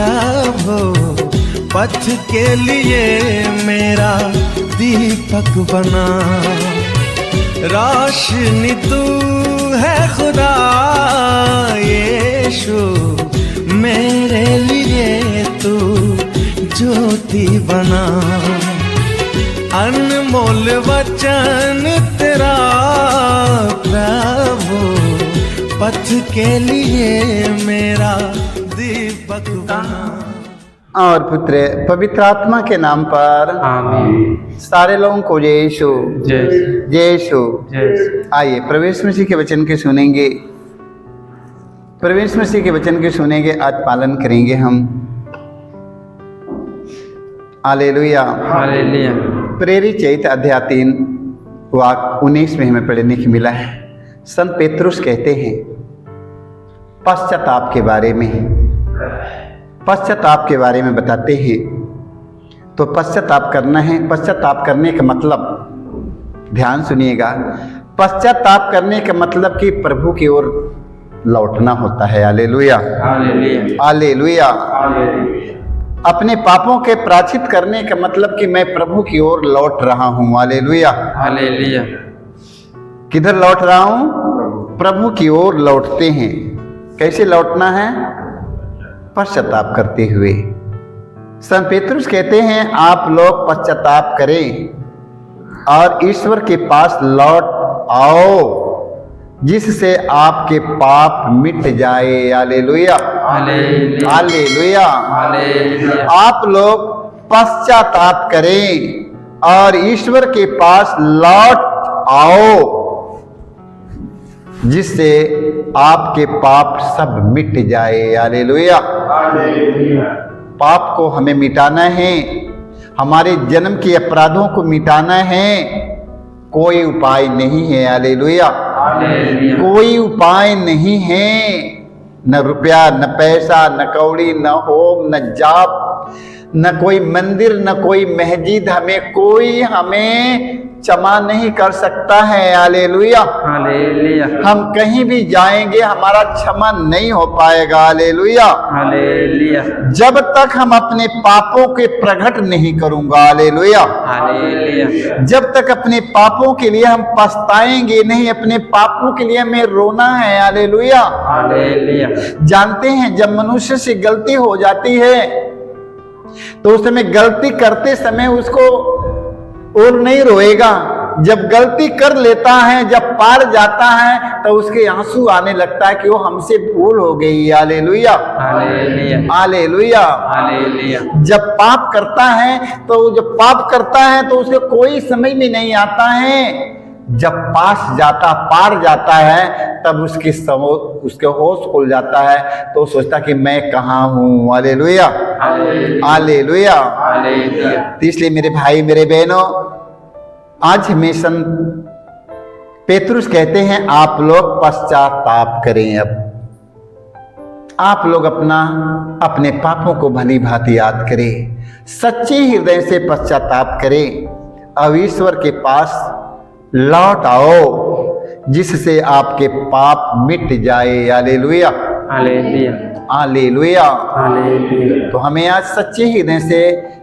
प्रभु पथ के लिए मेरा दीपक बना। रोशनी तू है खुदा यीशु, मेरे लिए तू ज्योति बना। अनमोल वचन तेरा प्रभु पथ के लिए मेरा दीपक बना। और पुत्र पवित्र आत्मा के नाम पर आमीन। सारे लोगों को जय यीशु जय यीशु। आइए प्रवेश मसीह के वचन के सुनेंगे, प्रवेश मसीह के वचन के सुनेंगे, आज पालन करेंगे हम। Hallelujah hallelujah. प्रेरित चैत अध्याय 3 वाक्य 19 में हमें पढ़ने की मिला है। संत पेतरुस कहते हैं पश्चाताप के बारे में, पश्चाताप के बारे में बताते हैं। तो पश्चाताप करना है। पश्चाताप करने का मतलब, ध्यान सुनिएगा, पश्चाताप करने का मतलब कि प्रभु की ओर लौटना होता है। Hallelujah hallelujah hallelujah. हालेलुया। अपने पापों के प्रायश्चित करने का मतलब कि मैं प्रभु की ओर लौट रहा हूँ। Hallelujah hallelujah. किधर लौट रहा हूँ? प्रभु की ओर लौटते हैं। कैसे लौटना है? पश्चाताप करते हुए। संत पेतरुस कहते हैं आप लोग पश्चाताप करें और ईश्वर के पास लौट आओ जिससे आपके पाप मिट जाए। Hallelujah hallelujah hallelujah. हालेलुया। आप लोग पश्चाताप करें और ईश्वर के पास लौट आओ जिससे आपके पाप सब मिट जाए। हालेलुया। पाप को हमें मिटाना है, हमारे जन्म के अपराधों को मिटाना है। कोई उपाय नहीं है। हालेलुया कोई उपाय नहीं है। न रुपया, न पैसा, न कौड़ी, न होम, न जाप, न कोई मंदिर, न कोई मस्जिद, हमें क्षमा नहीं कर सकता है। हालेलुया हालेलुया हम कहीं भी जाएंगे हमारा क्षमा नहीं हो पाएगा। हालेलुया हालेलुया जब तक हम अपने पापों के प्रकट नहीं करूंगा। Hallelujah hallelujah. जब तक अपने पापों के लिए हम पछताएंगे नहीं, अपने पापों के लिए हमें रोना है। Hallelujah hallelujah. जानते हैं जब मनुष्य से गलती हो जाती है तो उस समय गलती करते समय उसको और नहीं रोएगा। जब गलती कर लेता है, जब पार जाता है तो उसके आंसू आने लगता है कि वो हमसे भूल हो गई। Hallelujah hallelujah hallelujah. हालेलुया। जब पाप करता है तो उसे कोई समझ में नहीं आता है। जब पार जाता है तब उसके होश खुल जाता है तो सोचता कि मैं कहाँ हूँ। Hallelujah hallelujah. तो इसलिए मेरे भाई मेरे बहनों, आज हमें संत पेतरुस कहते हैं आप लोग पश्चाताप करें। अब आप लोग अपने पापों को भली भांति याद करें, सच्चे हृदय से पश्चाताप करें और ईश्वर के पास लौट आओ जिससे आपके पाप मिट जाए। Hallelujah hallelujah hallelujah. हालेलुया। तो हमें आज सच्चे हृदय से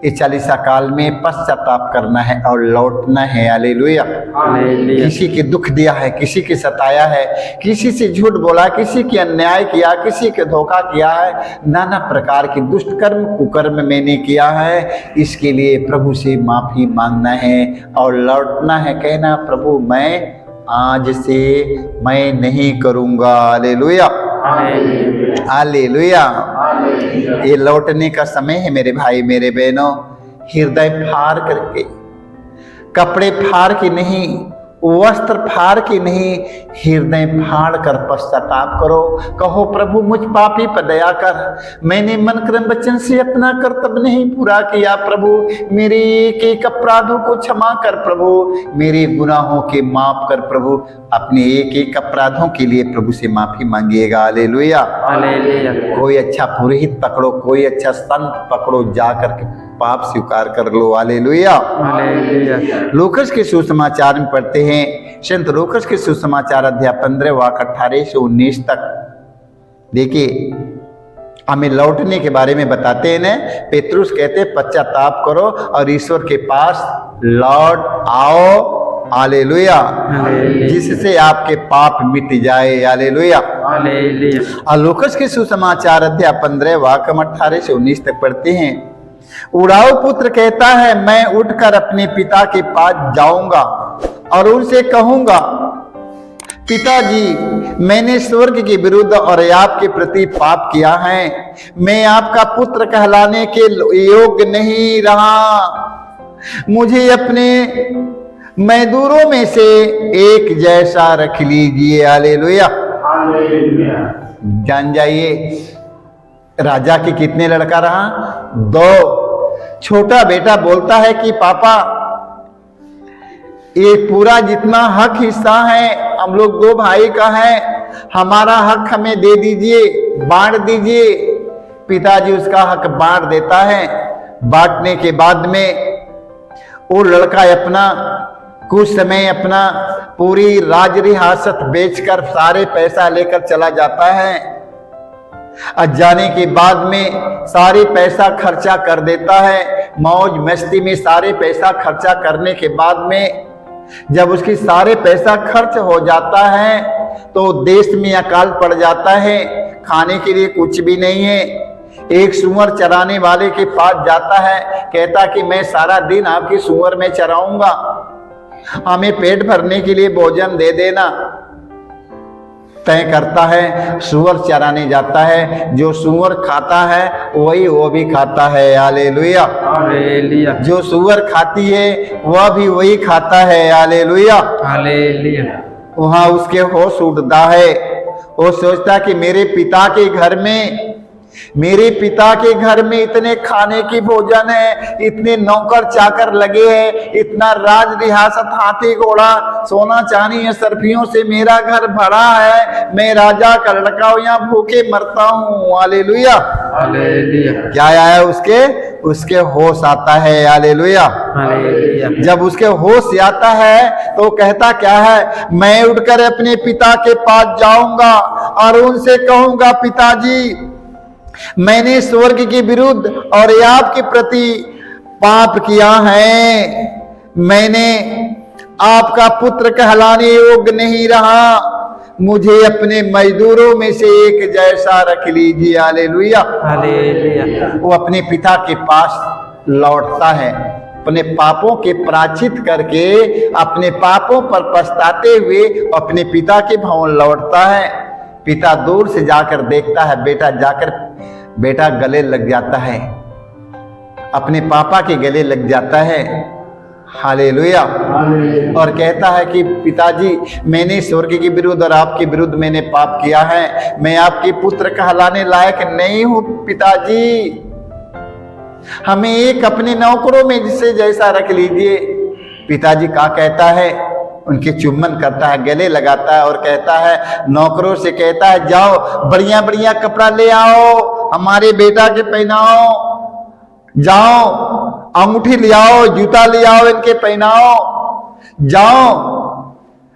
इस 40 काल में पश्चाताप करना है और लौटना है। Hallelujah hallelujah. किसी के दुख दिया है, किसी के सताया है, किसी से झूठ बोला, किसी के अन्याय किया, किसी के धोखा किया है, नाना प्रकार के दुष्ट कर्म कुकर्म मैंने किया है, इसके लिए प्रभु से माफी मांगना है और लौटना है। कहना प्रभु मैं आज से मैं नहीं करूंगा। Hallelujah hallelujah. ये लौटने का समय है मेरे भाई मेरे बहनों। हृदय फाड़ करके, कपड़े फाड़ के नहीं, वस्त्र फाड़ के नहीं, हृदय फाड़ कर पश्चाताप करो। कहो प्रभु मुझ पापी पर दया कर, मैंने मन कर्म वचन से अपना कर्तव्य नहीं पूरा किया। प्रभु मेरे एक एक अपराधों को क्षमा कर, प्रभु मेरे गुनाहों के माफ कर। प्रभु अपने एक एक अपराधों के लिए प्रभु से माफी मांगिएगा। Hallelujah hallelujah. कोई अच्छा पुरोहित पकड़ो, कोई अच्छा संत पकड़ो, जा करके पाप स्वीकार कर लो। Hallelujah hallelujah. लूकस के सुसमाचार में पढ़ते हैं, संत लूकस के सुसमाचार अध्याय 15 वाक्य 18 से 19 तक। देखिए हमें लौटने के बारे में बताते हैं ना। पेतरुस कहते पश्चाताप करो और ईश्वर के पास लौट आओ, हालेलुया, जिससे आपके पाप मिट जाए, हालेलुया। और लूकस के सुसमाचार अध्याय 15 वाक्य 18 से 19 तक पढ़ते हैं। उड़ाऊ पुत्र कहता है, मैं उठकर अपने पिता के पास जाऊंगा और उनसे कहूंगा, पिताजी, मैंने स्वर्ग के विरुद्ध और आपके प्रति पाप किया है, मैं आपका पुत्र कहलाने के योग्य नहीं रहा, मुझे अपने मजदूरों में से एक जैसा रख लीजिए, हालेलुया। जान जाइए राजा के कितने लड़का रहा? 2। छोटा बेटा बोलता है कि पापा, ये पूरा जितना हक हिस्सा है हम लोग 2 भाई का है, हमारा हक हमें दे दीजिए, बांट दीजिए। पिताजी उसका हक बांट देता है। बांटने के बाद में वो लड़का अपना कुछ समय अपना पूरी राज रियासत बेचकर सारे पैसा लेकर चला जाता है। और जाने के बाद में सारे पैसा खर्चा कर देता है। मौज मस्ती में सारे पैसा खर्चा करने के बाद में जब उसकी सारे पैसा खर्च हो जाता है तो देश में अकाल पड़ जाता है, खाने के लिए कुछ भी नहीं है। एक सूअर चराने वाले के पास जाता है, कहता कि मैं सारा दिन आपकी सूअर में चराऊंगा, हमें पेट भरने के लिए भोजन दे देना। तय करता है, सूअर चराने जाता है। जो सूअर खाता है वही वो भी खाता है, हालेलुया। हालेलुया। जो सूअर खाती है वह भी वही खाता है, हालेलुया। हालेलुया। वहां उसके होश उड़ता है। वो सोचता कि मेरे पिता के घर में इतने खाने की भोजन है, इतने नौकर चाकर लगे हैं, इतना राज रियासत, हाथी घोड़ा, सोना चांदी सर्फियों से मेरा घर भरा है, मैं राजा का लड़का हूं, यहाँ भूखे मरता हूँ, हालेलुया। हालेलुया। क्या आया उसके होश आता है, हालेलुया। हालेलुया। जब उसके होश आता है तो कहता क्या है, मैं उठकर अपने पिता के पास जाऊंगा और उनसे कहूंगा, पिताजी, मैंने स्वर्ग के विरुद्ध और आपके प्रति पाप किया है, मैंने आपका पुत्र कहलाने योग्य नहीं रहा, मुझे अपने मजदूरों में से एक जैसा रख लीजिए, हालेलुया। हालेलुया। वो अपने पिता के पास लौटता है, अपने पापों के प्रायश्चित करके, अपने पापों पर पछताते हुए अपने पिता के भवन लौटता है। पिता दूर से जाकर देखता है, बेटा गले लग जाता है, अपने पापा के गले लग जाता है, हालेलुया। और कहता है कि पिताजी, मैंने स्वर्ग के विरुद्ध और आपके विरुद्ध मैंने पाप किया है, मैं आपके पुत्र कहलाने लायक नहीं हूं पिताजी, हमें एक अपने नौकरों में जिससे जैसा रख लीजिए। पिताजी क्या कहता है, उनके चुम्बन करता है, गले लगाता है और कहता है, नौकरों से कहता है, जाओ बढ़िया बढ़िया कपड़ा ले आओ, हमारे बेटा के पहनाओ, जाओ अंगूठी ले आओ, जूता ले आओ, इनके पहनाओ, जाओ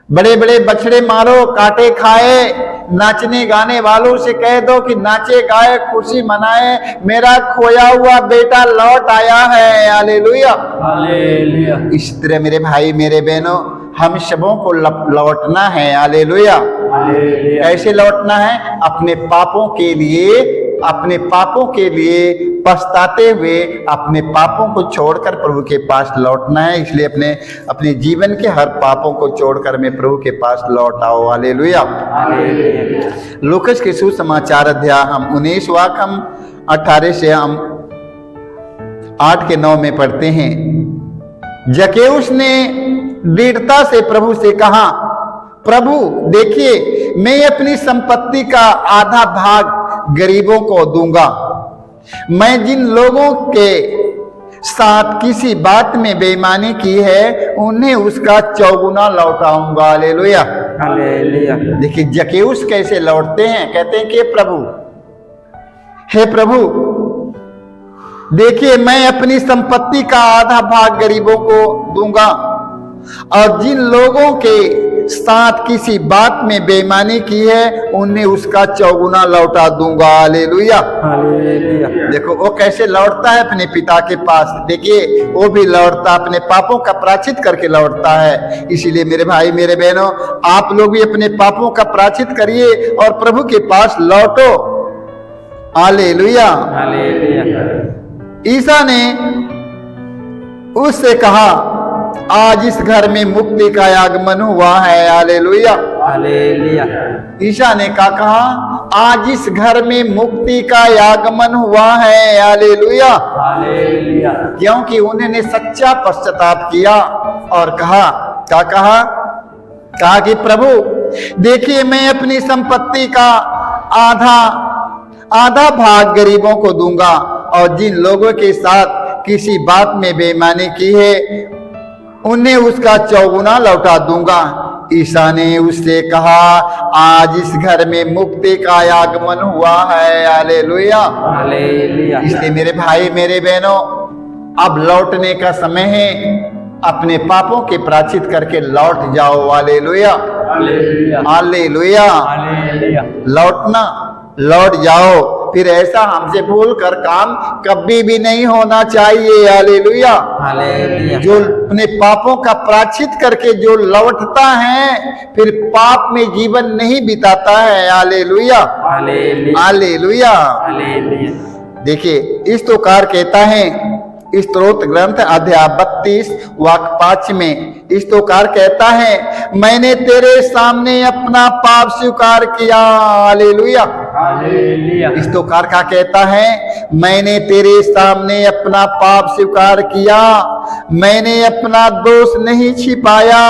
बड़े बड़े बछड़े मारो, काटे खाए, नाचने गाने वालों से कह दो कि नाचे गाए, खुशी मनाए, मेरा खोया हुआ बेटा लौट आया है, हालेलुया। हालेलुया। इस तरह मेरे भाई मेरे बहनों, हम सबों को लौटना है, हालेलुया। कैसे लौटना है? अपने पापों के लिए पछताते हुए अपने पापों को छोड़कर प्रभु के पास लौटना है। इसलिए अपने जीवन के हर पापों को छोड़कर मैं प्रभु के पास लौट आओ, हालेलुया। लूकस के सुसमाचार अध्याय हम 19 वाक्य हम 18 से हम 8 के 9 में पढ़ते हैं। जकेउस ने दृढ़ता से प्रभु से कहा, प्रभु देखिए, मैं अपनी संपत्ति का आधा भाग गरीबों को दूंगा, मैं जिन लोगों के साथ किसी बात में बेईमानी की है उन्हें उसका 4 गुना लौटाऊंगा, हालेलुया। हालेलुया। देखिए जकेउस कैसे लौटते हैं, कहते हैं कि हे प्रभु देखिए, मैं अपनी संपत्ति का आधा भाग गरीबों को दूंगा और जिन लोगों के साथ किसी बात में बेईमानी की है उन्हें उसका चौगुना लौटा दूंगा। हालेलुया। हालेलुया। देखो वो कैसे लौटता है अपने पिता के पास। देखिए वो भी लौटता, अपने पापों का प्रायश्चित करके लौटता है। इसीलिए मेरे भाई मेरे बहनों, आप लोग भी अपने पापों का प्रायश्चित करिए और प्रभु के पास लौटो। हालेलुया। हालेलुया। ईसा ने उससे कहा, आज इस घर में मुक्ति का आगमन हुआ है। हालेलुया। हालेलुया। ईसा ने क्या कहा? आज इस घर में मुक्ति का आगमन हुआ है। हालेलुया। हालेलुया। क्योंकि उन्होंने सच्चा पश्चाताप किया और कहा, क्या कहा? कहा कि प्रभु देखिए मैं अपनी संपत्ति का आधा भाग गरीबों को दूंगा और जिन लोगों के साथ किसी बात में बेईमानी की है उन्हें उसका चौगुना लौटा दूंगा। ईसा ने उससे कहा, आज इस घर में मुक्ति का आगमन हुआ है। हालेलुया। हालेलुया। इसलिए मेरे भाई मेरे बहनों, अब लौटने का समय है। अपने पापों के प्रायश्चित करके लौट जाओ। हालेलुया। हालेलुया। हालेलुया। हालेलुया। लौटना, लौट जाओ। फिर ऐसा हमसे भूल कर काम कभी भी नहीं होना चाहिए। हालेलुया। हालेलुया। जो अपने पापों का प्रायश्चित करके जो लौटता है फिर पाप में जीवन नहीं बिताता है। हालेलुया। हालेलुया। हालेलुया। हालेलुया। देखिए इस प्रकार कहता है स्तोत्र ग्रंथ अध्याय 32 वाक्य 5 में इस प्रकार कहता है, मैंने तेरे सामने अपना पाप स्वीकार किया। हालेलुया। हालेलुया। इस प्रकार का कहता है, मैंने तेरे सामने अपना पाप स्वीकार किया, मैंने अपना दोष नहीं छिपाया।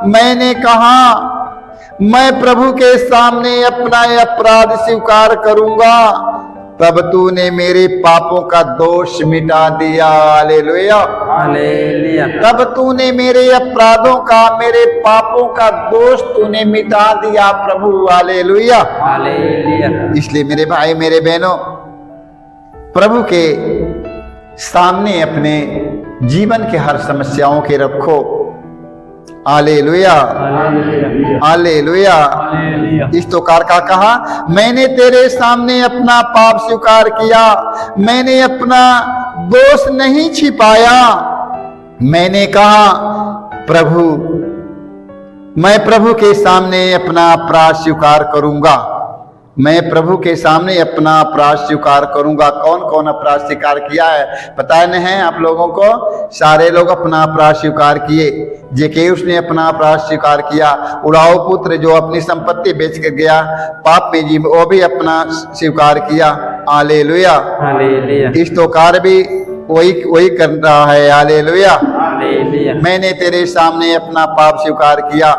मैंने कहा मैं प्रभु के सामने अपना अपराध स्वीकार करूंगा, तब तूने मेरे पापों का दोष मिटा दिया। हालेलुया। हालेलुया। तब तूने मेरे अपराधों का, मेरे पापों का दोष तूने मिटा दिया प्रभु। हालेलुया। हालेलुया। इसलिए मेरे भाई मेरे बहनों, प्रभु के सामने अपने जीवन के हर समस्याओं के रखो। हालेलुया। हालेलुया। इस प्रकार का कहा, मैंने तेरे सामने अपना पाप स्वीकार किया, मैंने अपना दोष नहीं छिपाया। मैंने कहा प्रभु, मैं प्रभु के सामने अपना अपराध स्वीकार करूंगा। मैं प्रभु के सामने अपना अपराध स्वीकार करूंगा। कौन कौन अपराध स्वीकार किया है पता नहीं है आप लोगों को? सारे लोग अपना अपराध स्वीकार किए। जेकेउस ने अपना अपराध स्वीकार किया। उड़ाऊ पुत्र जो अपनी संपत्ति बेच कर गया पाप में जी, वो भी अपना स्वीकार किया। हालेलुया। हालेलुया। इस प्रकार भी वही कर रहा है। हालेलुया। हालेलुया। मैंने तेरे सामने अपना पाप स्वीकार किया,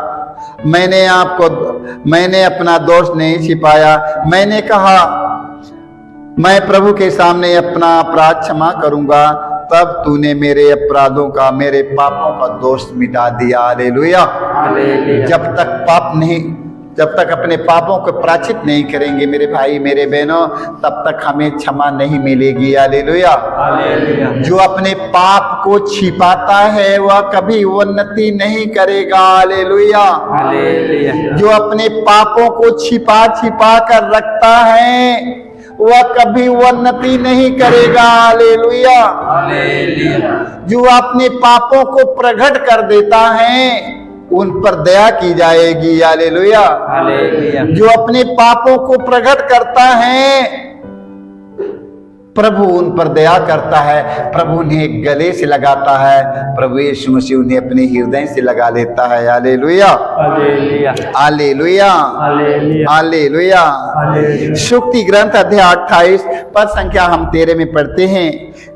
मैंने अपना दोष नहीं छिपाया। मैंने कहा मैं प्रभु के सामने अपना अपराध क्षमा करूंगा, तब तूने मेरे अपराधों का, मेरे पापों का दोष मिटा दिया। हालेलुया। हालेलुया। जब तक अपने पापों को प्रायश्चित नहीं करेंगे मेरे भाई मेरे बहनों, तब तक हमें क्षमा नहीं मिलेगी। हालेलुया। हालेलुया। जो अपने पाप को छिपाता है वह कभी उन्नति नहीं करेगा। हालेलुया। हालेलुया। जो अपने पापों को छिपा कर रखता है वह कभी उन्नति नहीं करेगा। हालेलुया। हालेलुया। जो अपने पापों को प्रकट कर देता है उन पर दया की जाएगी। हालेलुया। हालेलुया। जो अपने पापों को प्रकट करता है प्रभु उन पर दया करता है, प्रभु उन्हें गले से लगाता है, प्रभु यीशु मसीह उन्हें अपने हृदय से लगा लेता है। Hallelujah. Hallelujah. Hallelujah. Hallelujah. Hallelujah. Hallelujah. शुक्ति ग्रंथ अध्याय 28 पद संख्या हम 13 में पढ़ते हैं,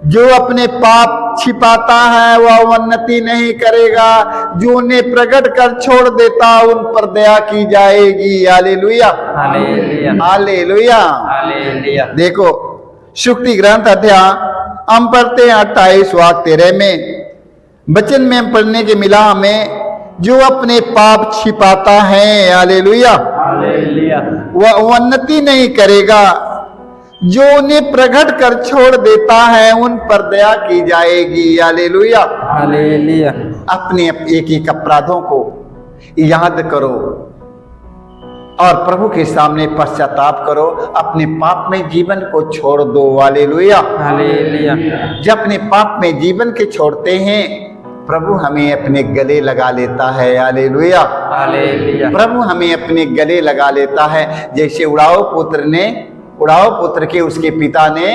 जो अपने पाप छिपाता है वह उन्नति नहीं करेगा, जो उन्हें प्रकट कर छोड़ देता उन पर दया की जाएगी। हालेलुया। हालेलुया। हालेलुया। हालेलुया। देखो शुक्ति ग्रंथ अध्याय हम पढ़ते हैं 28 वाक्य 13 में, वचन में हम पढ़ने के मिला हमें, जो अपने पाप छिपाता है, हालेलुया, हालेलुया, वह उन्नति नहीं करेगा, जो उन्हें प्रकट कर छोड़ देता है उन पर दया की जाएगी। हालेलुया। हालेलुया। अपने एक एक अपराधों को याद करो और प्रभु के सामने पश्चाताप करो, अपने पाप में जीवन को छोड़ दो। हालेलुया। हालेलुया। जब अपने पाप में जीवन के छोड़ते हैं, प्रभु हमें अपने गले लगा लेता है। हालेलुया। हालेलुया। प्रभु हमें अपने गले लगा लेता है, जैसे उड़ाऊ पुत्र के उसके पिता ने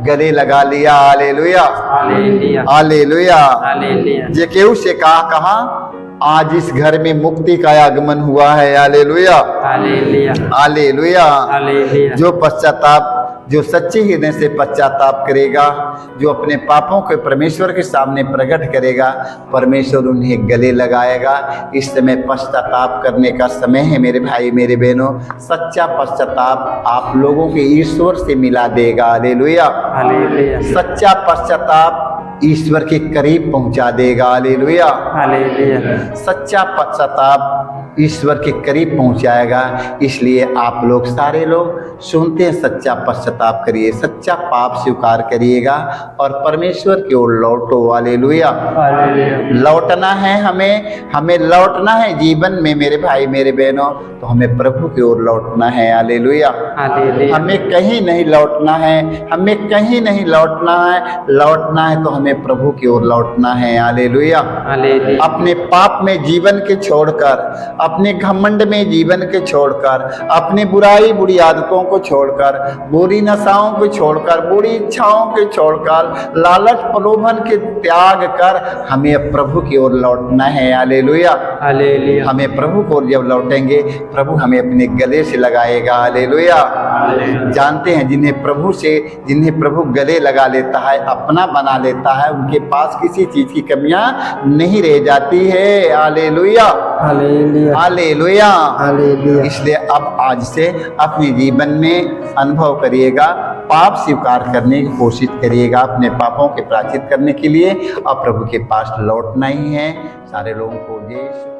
गले लगा लिया। हालेलुया। हालेलुया। हालेलुया। हालेलुया। जक्कई से कहा आज इस घर में मुक्ति का आगमन हुआ है। हालेलुया। हालेलुया। हालेलुया। हालेलुया। जो सच्चे हृदय से पश्चाताप करेगा, जो अपने पापों को परमेश्वर के सामने प्रकट करेगा, परमेश्वर उन्हें गले लगाएगा। इस समय पश्चाताप करने का समय है मेरे भाई मेरे बहनों। सच्चा पश्चाताप आप लोगों के ईश्वर से मिला देगा। हालेलुया। हालेलुया। सच्चा पश्चाताप ईश्वर के करीब पहुंचा देगा। हालेलुया। हालेलुया। सच्चा पश्चाताप ईश्वर के करीब पहुंचाएगा। इसलिए आप लोग सारे लोग सुनते हैं, सच्चा पश्चाताप करिए, सच्चा पाप स्वीकार करिएगा और परमेश्वर की ओर लौटो। हालेलुया। हालेलुया। लौटना है हमें लौटना है जीवन में मेरे भाई मेरे बहनों, तो हमें प्रभु की ओर लौटना है। हालेलुया। हालेलुया। हमें कहीं नहीं लौटना है, हमें कहीं नहीं लौटना है तो हमें प्रभु की ओर लौटना है। हालेलुया। हालेलुया। अपने पाप में जीवन के छोड़कर, अपने घमंड में जीवन के छोड़कर, अपनी बुरी आदतों को छोड़कर, बुरी नशाओं को छोड़कर, बुरी इच्छाओं को छोड़कर, लालच प्रलोभन के त्याग कर हमें प्रभु की ओर लौटना है। हालेलुया। हालेलुया। हमें प्रभु को जब लौटेंगे, प्रभु हमें अपने गले से लगाएगा। हालेलुया। जानते हैं जिन्हें प्रभु गले लगा लेता है, अपना बना लेता है, उनके पास किसी चीज की कमियां नहीं रह जाती है। हालेलुया। हालेलुया। हालेलुया। हालेलुया। इसलिए अब आज से अपने जीवन में अनुभव करिएगा, पाप स्वीकार करने की कोशिश करिएगा, अपने पापों के प्रायश्चित करने के लिए, और प्रभु के पास लौटना ही है। सारे लोगों को जय